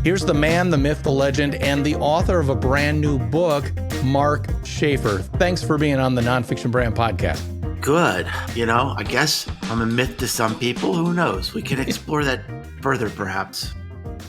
Here's the man, the myth, the legend, and the author of a brand new book, Mark Schaefer. Thanks for being on the Nonfiction Brand podcast. Good. I guess I'm a myth to some people. Who knows? We can explore that further, perhaps.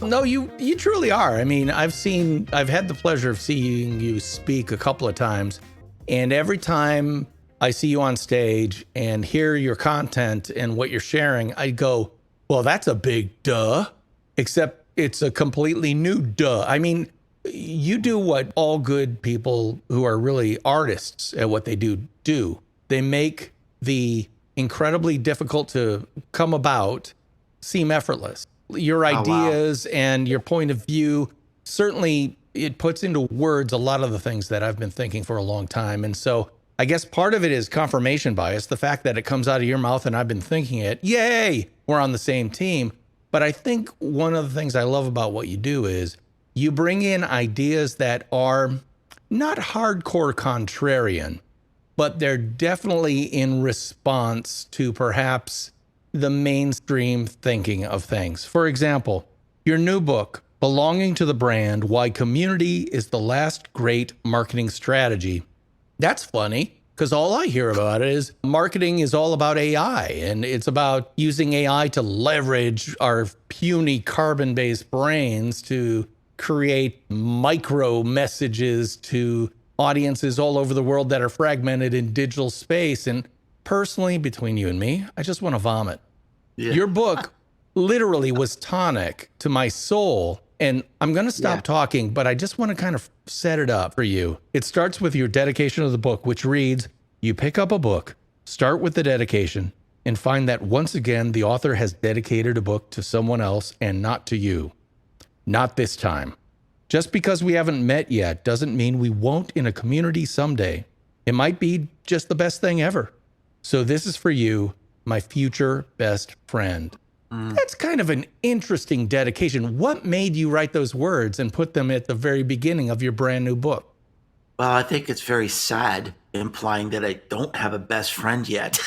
No, you truly are. I mean, I've had the pleasure of seeing you speak a couple of times, and every time I see you on stage and hear your content and what you're sharing, I go, well, that's a big duh, except it's a completely new duh. I mean, you do what all good people who are really artists at what they do. They make the incredibly difficult to come about seem effortless. Your ideas and your point of view, certainly it puts into words a lot of the things that I've been thinking for a long time. And so I guess part of it is confirmation bias, the fact that it comes out of your mouth and I've been thinking it. Yay, we're on the same team. But I think one of the things I love about what you do is you bring in ideas that are not hardcore contrarian, but they're definitely in response to perhaps the mainstream thinking of things. For example, your new book, Belonging to the Brand, Why Community is the Last Great Marketing Strategy. That's funny, because all I hear about it is marketing is all about AI, and it's about using AI to leverage our puny carbon-based brains to create micro messages to audiences all over the world that are fragmented in digital space. And personally, between you and me, I just want to vomit. Yeah. Your book literally was tonic to my soul. And I'm going to stop talking, but I just want to kind of set it up for you. It starts with your dedication of the book, which reads, you pick up a book, start with the dedication, and find that once again, the author has dedicated a book to someone else and not to you. Not this time. Just because we haven't met yet doesn't mean we won't in a community someday. It might be just the best thing ever. So this is for you, my future best friend. That's kind of an interesting dedication. What made you write those words and put them at the very beginning of your brand new book? Well, I think it's very sad, implying that I don't have a best friend yet.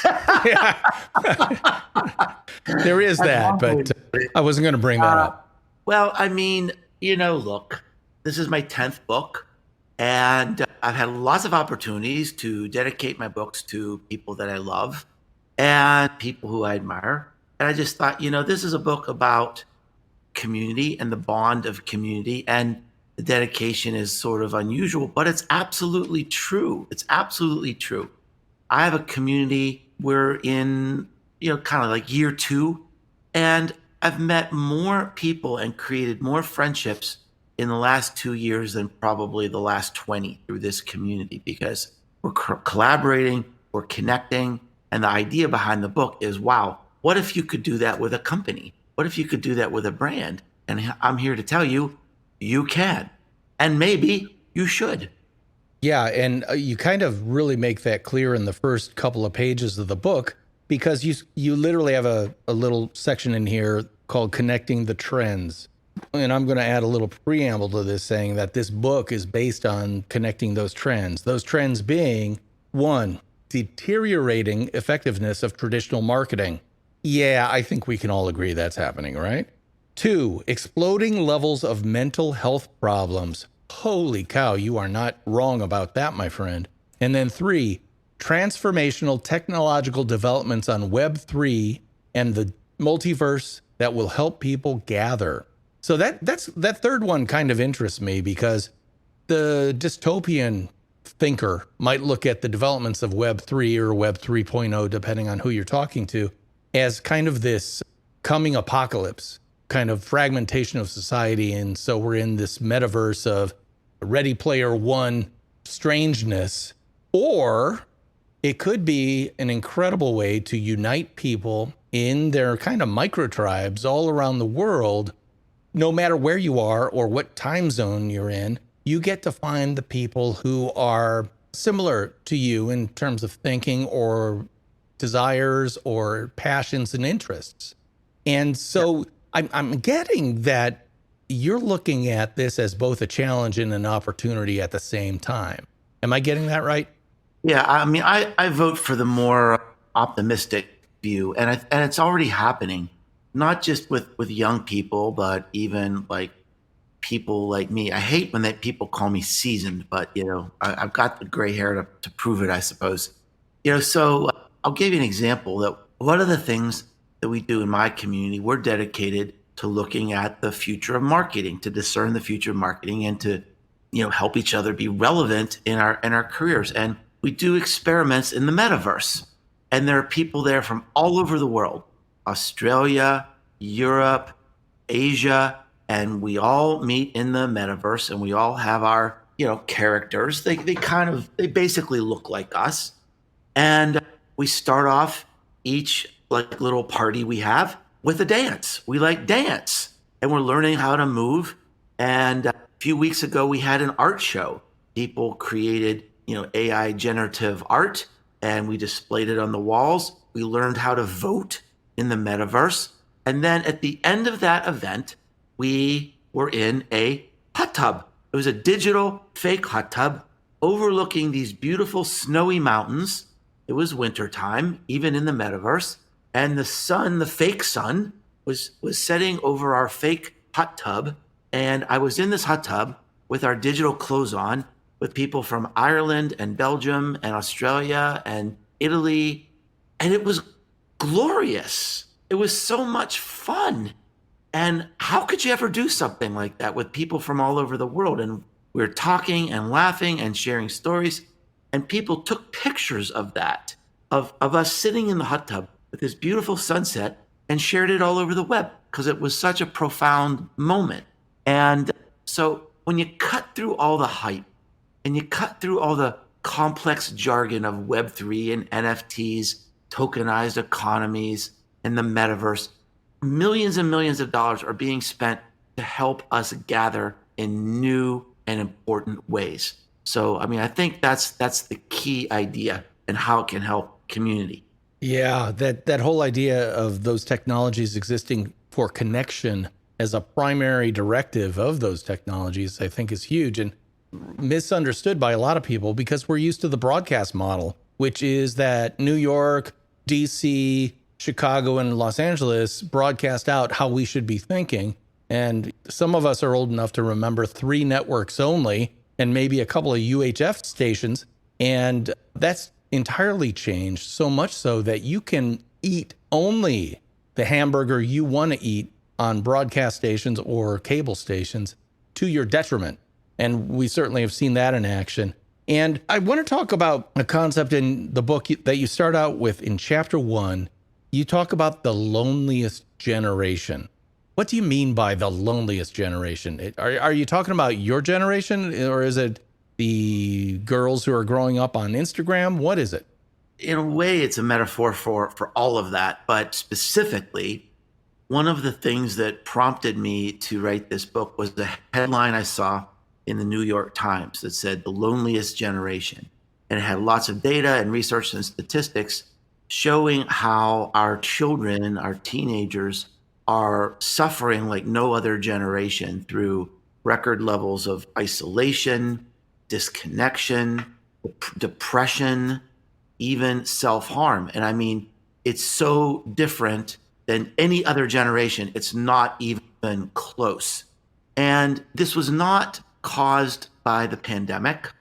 There is that, but I wasn't going to bring that up. Well, I mean, look, this is my 10th book, and I've had lots of opportunities to dedicate my books to people that I love and people who I admire. And I just thought, this is a book about community and the bond of community. And the dedication is sort of unusual, but it's absolutely true. It's absolutely true. I have a community. We're in, kind of like year 2. And I've met more people and created more friendships in the last 2 years than probably the last 20 through this community, because we're collaborating, we're connecting. And the idea behind the book is, wow, what if you could do that with a company? What if you could do that with a brand? And I'm here to tell you, you can. And maybe you should. Yeah, and you kind of really make that clear in the first couple of pages of the book, because you literally have a little section in here called Connecting the Trends. And I'm going to add a little preamble to this, saying that this book is based on connecting those trends. Those trends being, 1, deteriorating effectiveness of traditional marketing. Yeah, I think we can all agree that's happening, right? 2, exploding levels of mental health problems. Holy cow, you are not wrong about that, my friend. And then 3, transformational technological developments on Web3 and the multiverse that will help people gather. So that third one kind of interests me, because the dystopian thinker might look at the developments of Web3 or Web 3.0, depending on who you're talking to, as kind of this coming apocalypse, kind of fragmentation of society. And so we're in this metaverse of Ready Player One strangeness. Or it could be an incredible way to unite people in their kind of micro tribes all around the world. No matter where you are or what time zone you're in, you get to find the people who are similar to you in terms of thinking or desires or passions and interests. And so I'm getting that you're looking at this as both a challenge and an opportunity at the same time. Am I getting that right? Yeah, I mean, I vote for the more optimistic view, and it's already happening, not just with young people, but even like people like me. I hate when people call me seasoned, but I've got the gray hair to prove it, I suppose. So I'll give you an example that one of the things that we do in my community, we're dedicated to looking at the future of marketing, to discern the future of marketing, and to help each other be relevant in our careers. And we do experiments in the metaverse, and there are people there from all over the world, Australia, Europe, Asia, and we all meet in the metaverse, and we all have our characters. They basically look like us, and we start off each like little party we have with a dance. We like dance, and we're learning how to move. And a few weeks ago, we had an art show. People created AI generative art, and we displayed it on the walls. We learned how to vote in the metaverse. And then at the end of that event, we were in a hot tub. It was a digital fake hot tub overlooking these beautiful snowy mountains. It was wintertime, even in the metaverse. And the sun, the fake sun, was setting over our fake hot tub. And I was in this hot tub with our digital clothes on, with people from Ireland and Belgium and Australia and Italy. And it was glorious. It was so much fun. And how could you ever do something like that with people from all over the world? And we were talking and laughing and sharing stories. And people took pictures of that, of us sitting in the hot tub with this beautiful sunset, and shared it all over the web because it was such a profound moment. And so when you cut through all the hype and you cut through all the complex jargon of Web3 and NFTs, tokenized economies, and the metaverse, millions and millions of dollars are being spent to help us gather in new and important ways. So, I think that's the key idea and how it can help community. Yeah, that whole idea of those technologies existing for connection as a primary directive of those technologies, I think is huge and misunderstood by a lot of people because we're used to the broadcast model, which is that New York, DC, Chicago, and Los Angeles broadcast out how we should be thinking. And some of us are old enough to remember 3 networks only and maybe a couple of UHF stations. And that's entirely changed, so much so that you can eat only the hamburger you want to eat on broadcast stations or cable stations to your detriment. And we certainly have seen that in action. And I want to talk about a concept in the book that you start out with in chapter 1. You talk about the loneliest generation. What do you mean by the loneliest generation? Are you talking about your generation, or is it the girls who are growing up on Instagram? What is it? In a way, it's a metaphor for all of that. But specifically, one of the things that prompted me to write this book was the headline I saw in the New York Times that said the loneliest generation. And it had lots of data and research and statistics showing how our children, our teenagers, are suffering like no other generation through record levels of isolation, disconnection, depression, even self-harm. And it's so different than any other generation. It's not even close. And this was not caused by the pandemic,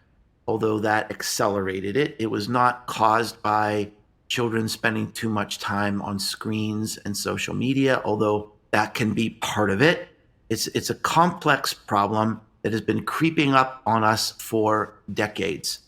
although that accelerated it. It was not caused by children spending too much time on screens and social media, although that can be part of it. It's a complex problem that has been creeping up on us for decades.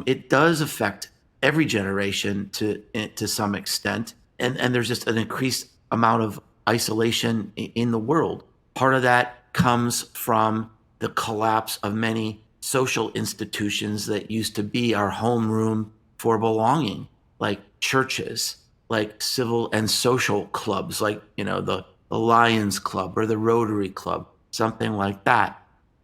It does affect every generation to some extent, and there's just an increased amount of isolation in the world. Part of that comes from the collapse of many social institutions that used to be our homeroom for belonging, like churches, like civil and social clubs, like the Lions Club or the Rotary Club, something like that.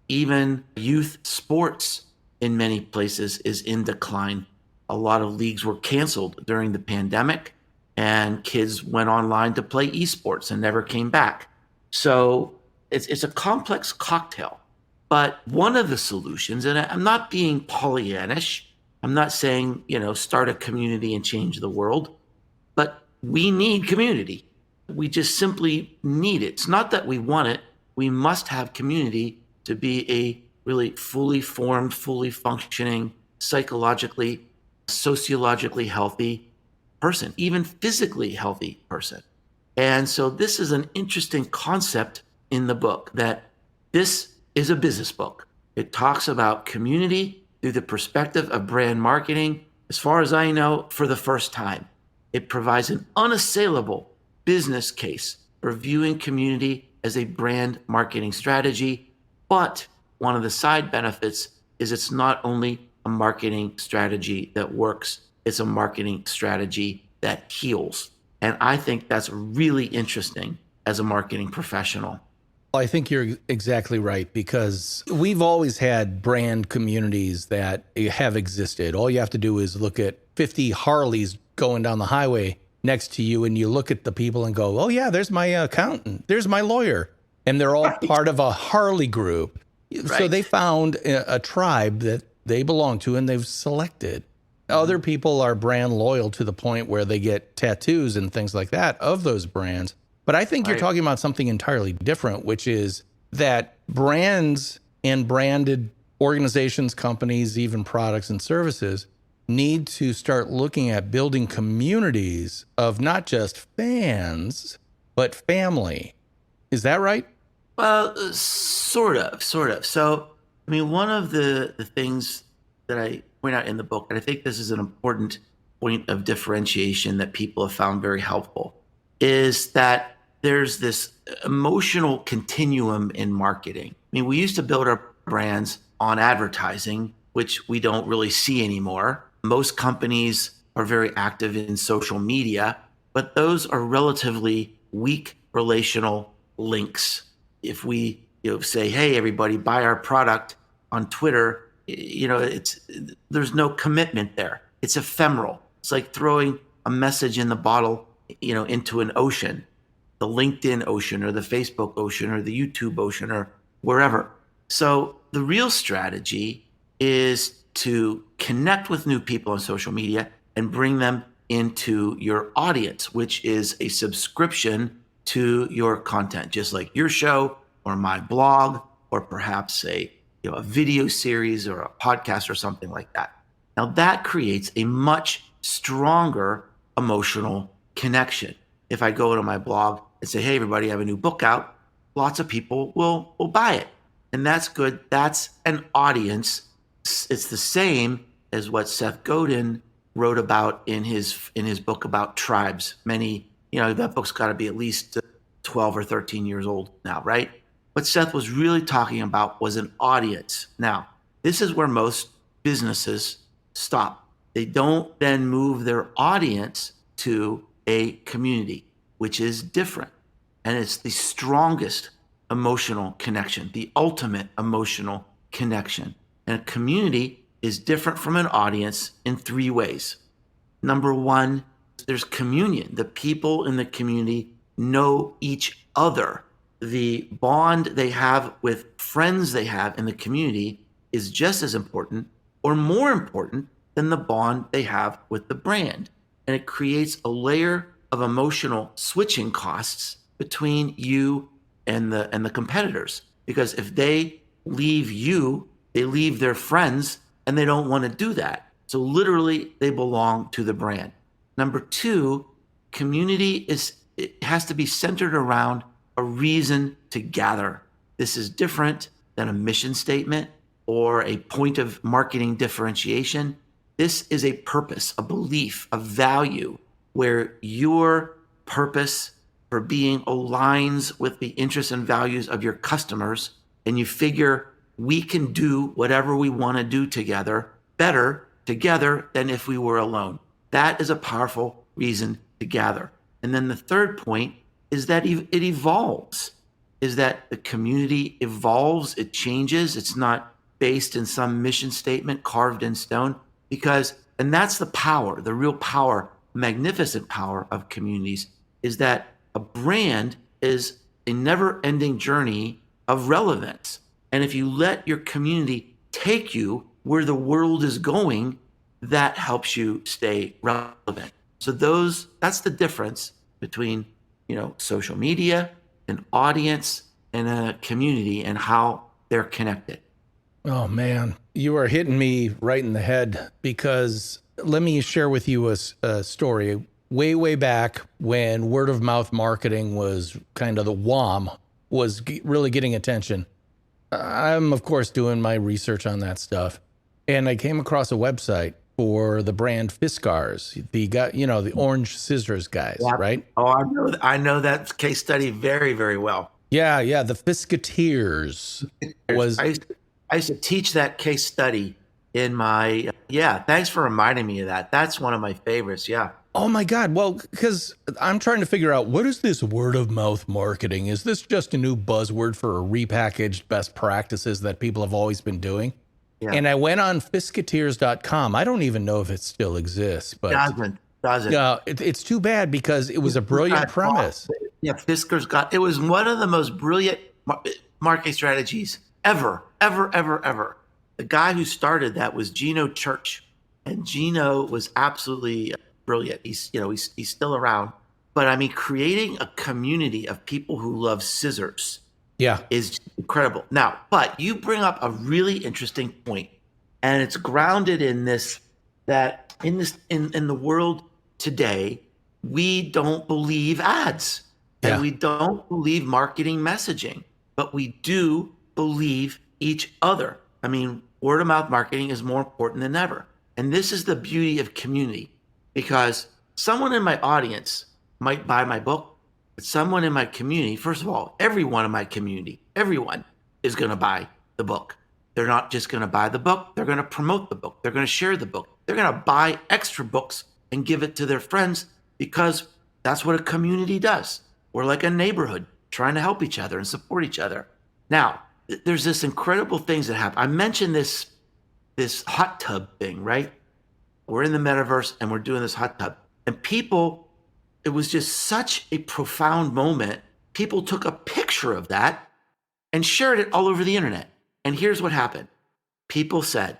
Even youth sports in many places is in decline. A lot of leagues were canceled during the pandemic, and kids went online to play esports and never came back. So it's a complex cocktail. But one of the solutions, and I'm not being Pollyannish, I'm not saying, start a community and change the world, but we need community. We just simply need it. It's not that we want it. We must have community to be a really fully formed, fully functioning, psychologically, sociologically healthy person, even physically healthy person. And so this is an interesting concept in the book, that this is a business book. It talks about community through the perspective of brand marketing, as far as I know, for the first time. It provides an unassailable business case for viewing community as a brand marketing strategy. But one of the side benefits is it's not only a marketing strategy that works, it's a marketing strategy that heals. And I think that's really interesting as a marketing professional. I think you're exactly right, because we've always had brand communities that have existed. All you have to do is look at 50 Harleys going down the highway next to you, and you look at the people and go, oh yeah, there's my accountant, there's my lawyer. And they're all part of a Harley group. Right. So they found a tribe that they belong to, and they've selected. Other people are brand loyal to the point where they get tattoos and things like that of those brands. But I think you're talking about something entirely different, which is that brands and branded organizations, companies, even products and services need to start looking at building communities of not just fans, but family. Is that right? Well, sort of. So, I mean, one of the things that I point out in the book, and I think this is an important point of differentiation that people have found very helpful, is that there's this emotional continuum in marketing. I mean, we used to build our brands on advertising, which we don't really see anymore. Most companies are very active in social media, but those are relatively weak relational links. If we say, hey, everybody, buy our product on Twitter, there's no commitment there. It's ephemeral. It's like throwing a message in the bottle, into an ocean, the LinkedIn ocean or the Facebook ocean or the YouTube ocean or wherever. So the real strategy is to connect with new people on social media and bring them into your audience, which is a subscription to your content, just like your show or my blog, or perhaps a video series or a podcast or something like that. Now that creates a much stronger emotional connection. If I go to my blog and say, hey, everybody, I have a new book out, lots of people will buy it. And that's good. That's an audience. It's the same as what Seth Godin wrote about in his book about tribes. That book's got to be at least 12 or 13 years old now, right? What Seth was really talking about was an audience. Now, this is where most businesses stop. They don't then move their audience to a community, which is different. And it's the strongest emotional connection, the ultimate emotional connection. And a community is different from an audience in three ways. Number one, there's communion. The people in the community know each other. The bond they have with friends they have in the community is just as important or more important than the bond they have with the brand. And it creates a layer of emotional switching costs between you and the competitors. Because if they leave you, they leave their friends, and they don't want to do that. So literally, they belong to the brand. Number two, community it has to be centered around a reason to gather. This is different than a mission statement or a point of marketing differentiation. This is a purpose, a belief, a value, where your purpose for being aligns with the interests and values of your customers, and you figure we can do whatever we want to do together better together than if we were alone. That is a powerful reason to gather. And then the third point is that it evolves, is that the community evolves, it changes. It's not based in some mission statement carved in stone, and that's the power, the real power, magnificent power of communities, is that a brand is a never-ending journey of relevance. And if you let your community take you where the world is going, that helps you stay relevant. So that's the difference between, social media, an audience, and a community, and how they're connected. Oh man, you are hitting me right in the head, because let me share with you a story. Way back when word of mouth marketing was kind of the WOM, was really getting attention. I'm of course doing my research on that stuff, and I came across a website for the brand Fiskars, the guy, the orange scissors guys, Yeah. right? Oh, I know that case study very, very well. Yeah, the Fiskateers was. I used to teach that case study in my, yeah, thanks for reminding me of that. That's one of my favorites. Yeah. Oh my God. Well, because I'm trying to figure out, what is this word of mouth marketing? Is this just a new buzzword for repackaged best practices that people have always been doing? Yeah. And I went on Fiskateers.com. I don't even know if it still exists, but doesn't. It's too bad, because it was a brilliant premise. Yeah, it was one of the most brilliant marketing strategies ever. The guy who started that was Gino Church, and Gino was absolutely brilliant. He's still around, but I mean, creating a community of people who love scissors, is incredible. Now, but you bring up a really interesting point, and it's grounded in this, that in the world today, we don't believe ads, and we don't believe marketing messaging, but we do believe each other. I mean, word of mouth marketing is more important than ever. And this is the beauty of community, because someone in my audience might buy my book, but someone in my community, first of all, everyone in my community, everyone is going to buy the book. They're not just going to buy the book. They're going to promote the book. They're going to share the book. They're going to buy extra books and give it to their friends, because that's what a community does. We're like a neighborhood trying to help each other and support each other. Now, there's this incredible things that happen. I mentioned this hot tub thing, right? We're in the metaverse and we're doing this hot tub. And people, it was just such a profound moment. People took a picture of that and shared it all over the internet. And here's what happened. People said,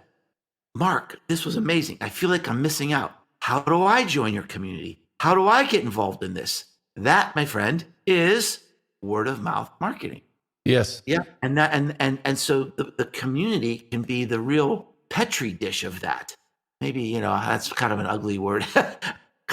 Mark, this was amazing. I feel like I'm missing out. How do I join your community? How do I get involved in this? That, my friend, is word of mouth marketing. Yes. Yeah. And so the community can be the real petri dish of that. Maybe, that's kind of an ugly word, kind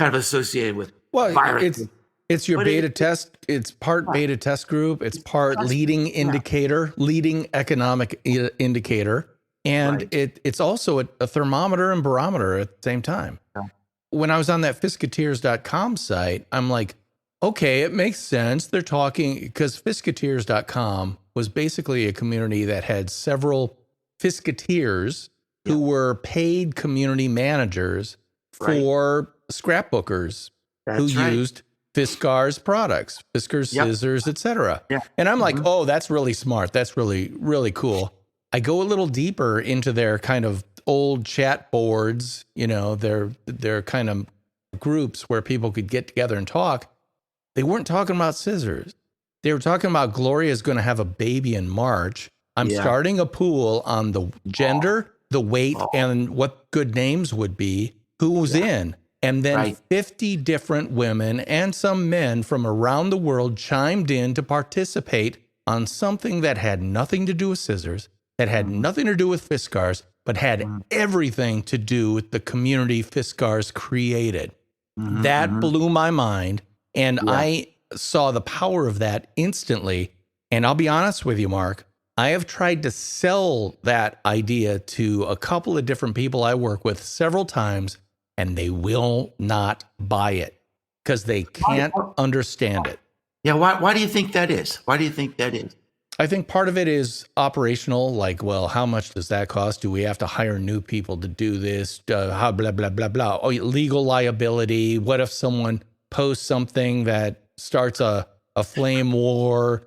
of associated with virus. It's your beta test. It's part beta test group. It's part leading indicator, leading economic indicator. And it's also a thermometer and barometer at the same time. Yeah. When I was on that Fiskateers.com site, I'm like, okay, it makes sense. They're talking, because Fiskateers.com was basically a community that had several Fiskateers who were paid community managers for scrapbookers who used Fiskars products, Fiskars scissors, etc. Yeah. And I'm like, oh, that's really smart. That's really, really cool. I go a little deeper into their kind of old chat boards, their kind of groups where people could get together and talk. They weren't talking about scissors. They were talking about Gloria's going to have a baby in March. I'm starting a pool on the gender, the weight, and what good names would be, who's in. And then 50 different women and some men from around the world chimed in to participate on something that had nothing to do with scissors, that had nothing to do with Fiskars, but had everything to do with the community Fiskars created. That blew my mind. And I saw the power of that instantly. And I'll be honest with you, Mark, I have tried to sell that idea to a couple of different people I work with several times, and they will not buy it because they can't understand it. Yeah. Why do you think that is? I think part of it is operational, like, well, how much does that cost? Do we have to hire new people to do this? How blah, blah, blah, blah. Oh, legal liability. What if someone posts something that starts a flame war?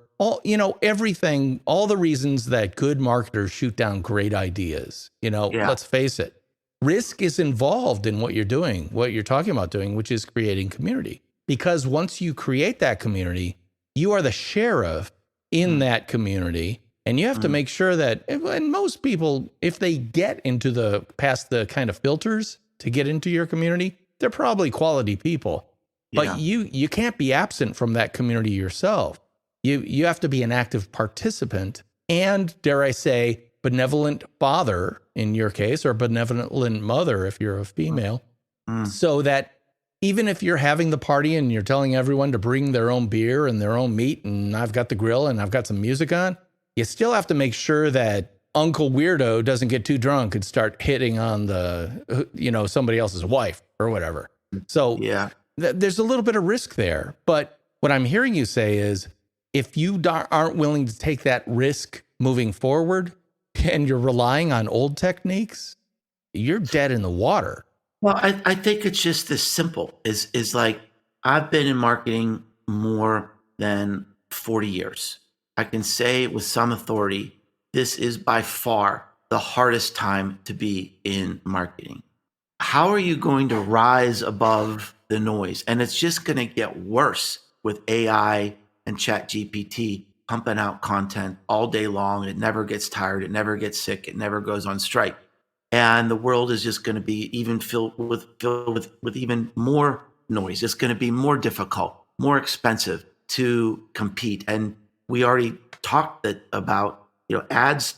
Everything, all the reasons that good marketers shoot down great ideas. Let's face it. Risk is involved in what you're doing, what you're talking about doing, which is creating community. Because once you create that community, you are the sheriff in that community. And you have to make sure that, and most people, if they get into past the kind of filters to get into your community, they're probably quality people. But you can't be absent from that community yourself. You have to be an active participant. and, dare I say, benevolent father in your case, or benevolent mother if you're a female, so that even if you're having the party and you're telling everyone to bring their own beer and their own meat, and I've got the grill and I've got some music on, you still have to make sure that Uncle Weirdo doesn't get too drunk and start hitting on somebody else's wife or whatever. So there's a little bit of risk there. But what I'm hearing you say is, if you aren't willing to take that risk moving forward and you're relying on old techniques, you're dead in the water. Well, I think it's just this simple. Is like, I've been in marketing more than 40 years. I can say with some authority, this is by far the hardest time to be in marketing. How are you going to rise above the noise? And it's just going to get worse with AI and ChatGPT pumping out content all day long. It never gets tired. It never gets sick. It never goes on strike. And the world is just going to be even filled with even more noise. It's going to be more difficult, more expensive to compete. And we already talked about, ads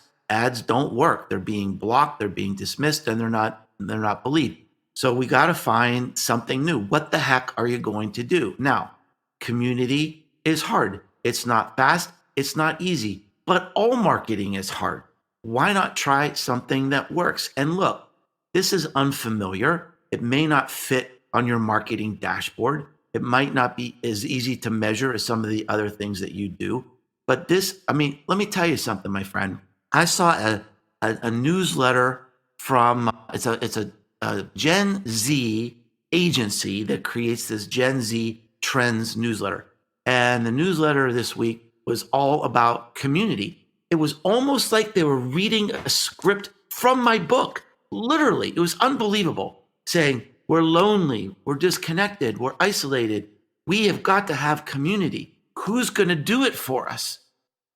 don't work. They're being blocked, they're being dismissed, and they're not believed. So we got to find something new. What the heck are you going to do? Now, community is hard. It's not fast. It's not easy. But all marketing is hard. Why not try something that works? And look, this is unfamiliar. It may not fit on your marketing dashboard. It might not be as easy to measure as some of the other things that you do. But let me tell you something, my friend. I saw a newsletter from, it's a Gen Z agency that creates this Gen Z Trends newsletter. And the newsletter this week was all about community. It was almost like they were reading a script from my book. Literally, it was unbelievable, saying, we're lonely, we're disconnected, we're isolated. We have got to have community. Who's going to do it for us?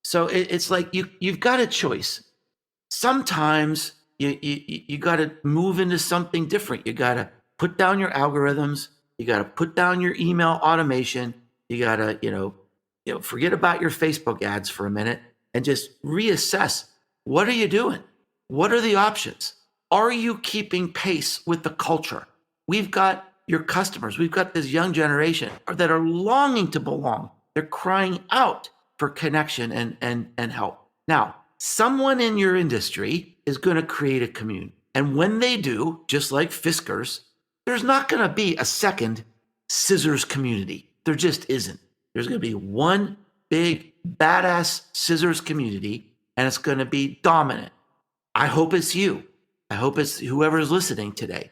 So it's like you've got a choice. Sometimes you got to move into something different. You got to put down your algorithms. You got to put down your email automation. You got to, forget about your Facebook ads for a minute and just reassess. What are you doing? What are the options? Are you keeping pace with the culture? We've got your customers. We've got this young generation that are longing to belong. They're crying out for connection and help. Now, someone in your industry is going to create a commune. And when they do, just like Fiskars, there's not going to be a second scissors community. There just isn't. There's going to be one big badass scissors community, and it's going to be dominant. I hope it's you. I hope it's whoever's listening today.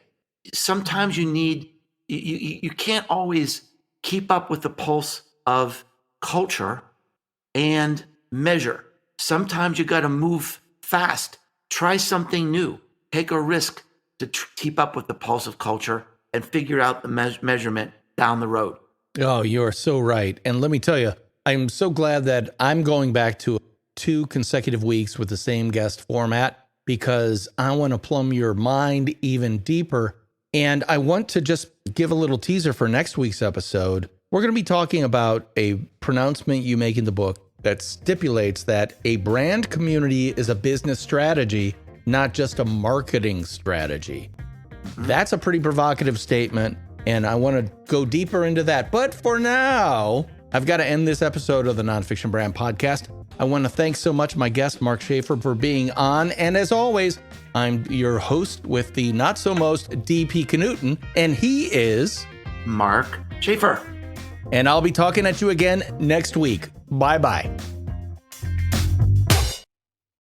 Sometimes you can't always keep up with the pulse of culture and measure. Sometimes you got to move fast. Try something new. Take a risk to keep up with the pulse of culture and figure out the measurement down the road. Oh, you are so right. And let me tell you, I'm so glad that I'm going back to 2 consecutive weeks with the same guest format, because I want to plumb your mind even deeper. And I want to just give a little teaser for next week's episode. We're going to be talking about a pronouncement you make in the book that stipulates that a brand community is a business strategy, not just a marketing strategy. That's a pretty provocative statement, and I want to go deeper into that. But for now, I've got to end this episode of the Nonfiction Brand Podcast. I want to thank so much my guest, Mark Schaefer, for being on. And as always, I'm your host with the not-so-most DP Knudten, and he is Mark Schaefer. And I'll be talking at you again next week. Bye-bye.